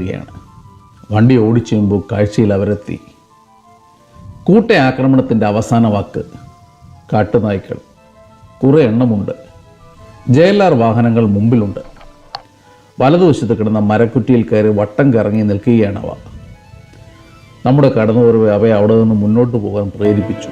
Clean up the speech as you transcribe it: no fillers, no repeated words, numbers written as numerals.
കയറുകയാണ്. വണ്ടി ഓടിച്ചു മുമ്പ് കാഴ്ചയിൽ അവരെത്തി. കൂട്ട ആക്രമണത്തിൻ്റെ അവസാന വാക്ക്. കാട്ടുനായ്ക്കൾ കുറേ എണ്ണമുണ്ട്. JLR വാഹനങ്ങൾ മുമ്പിലുണ്ട്. വലതുവശത്ത് കിടന്ന മരക്കുറ്റിയിൽ കയറി വട്ടം കറങ്ങി നിൽക്കുകയാണവ. നമ്മുടെ കടന്നുവരവ് അവയെ അവിടെ നിന്ന് മുന്നോട്ട് പോകാൻ പ്രേരിപ്പിച്ചു.